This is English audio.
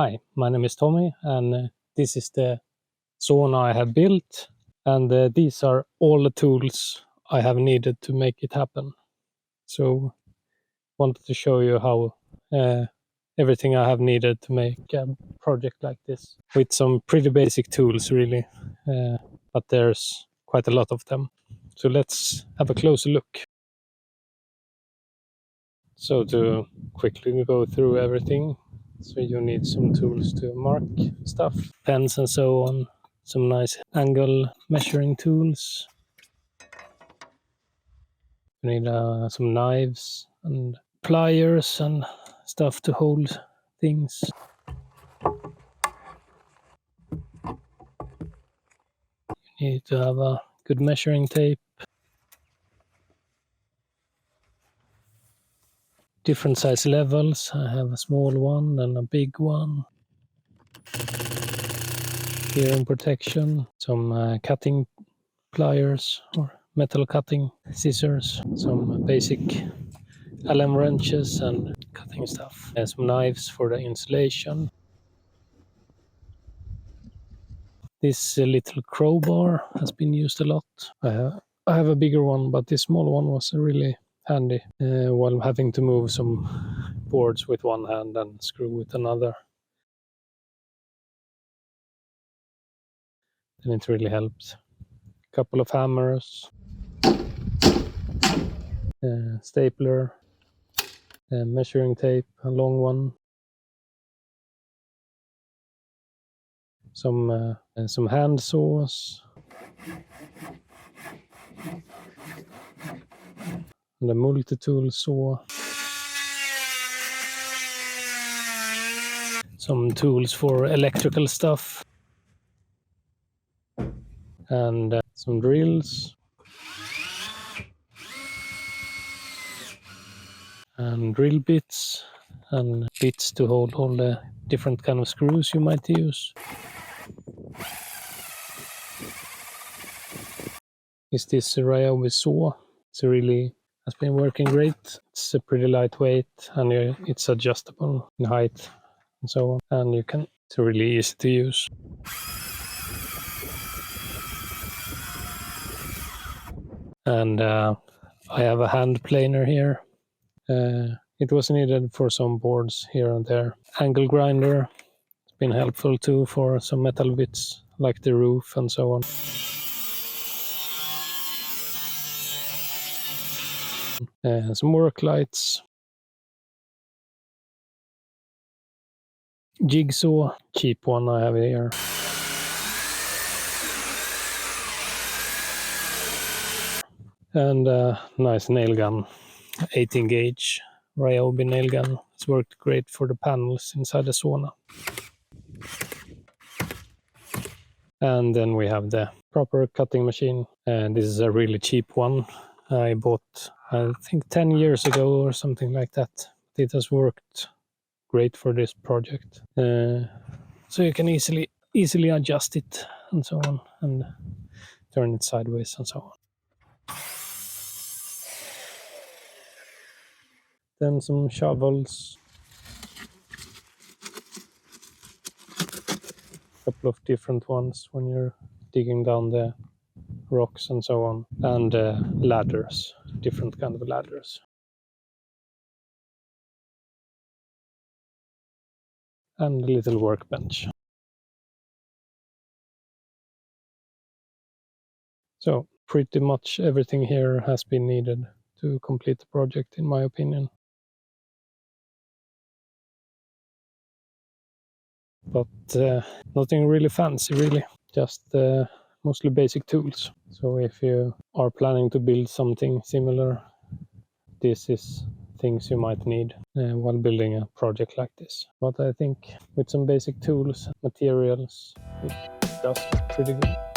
Hi, my name is Tommy, and this is the sauna I have built, and these are all the tools I have needed to make it happen. So, wanted to show you how everything I have needed to make a project like this, with some pretty basic tools, really, but there's quite a lot of them. So let's have a closer look. So to quickly go through everything, so you need some tools to mark stuff, pens and so on, some nice angle measuring tools. You need some knives and pliers and stuff to hold things. You need to have a good measuring tape. Different size levels. I have a small one and a big one. Hearing protection, some cutting pliers or metal cutting scissors, some basic Allen wrenches and cutting stuff, and some knives for the insulation. This little crowbar has been used a lot. I have a bigger one, but this small one was really handy while having to move some boards with one hand and screw with another. And it really helps. A couple of hammers, stapler, measuring tape, a long one, some hand saws, and a multi-tool saw, some tools for electrical stuff, and some drills, and drill bits, and bits to hold all the different kind of screws you might use. Is this Ryobi saw? It's really has been working great. It's pretty lightweight and it's adjustable in height and so on, and it's really easy to use. And I have a hand planer here. It was needed for some boards here and there. Angle grinder, it's been helpful too for some metal bits like the roof and so on. Some work lights. Jigsaw, cheap one I have here. And a nice nail gun, 18 gauge Ryobi nail gun. It's worked great for the panels inside the sauna. And then we have the proper cutting machine. And this is a really cheap one. I bought, I think 10 years ago or something like that. It has worked great for this project. So you can easily adjust it and so on, and turn it sideways and so on. Then some shovels, a couple of different ones when you're digging down the rocks and so on, and ladders, different kind of ladders. And a little workbench. So pretty much everything here has been needed to complete the project, in my opinion. But nothing really fancy, really. Just mostly basic tools. So if you are planning to build something similar, this is things you might need while building a project like this. But I think with some basic tools, materials, it does pretty good.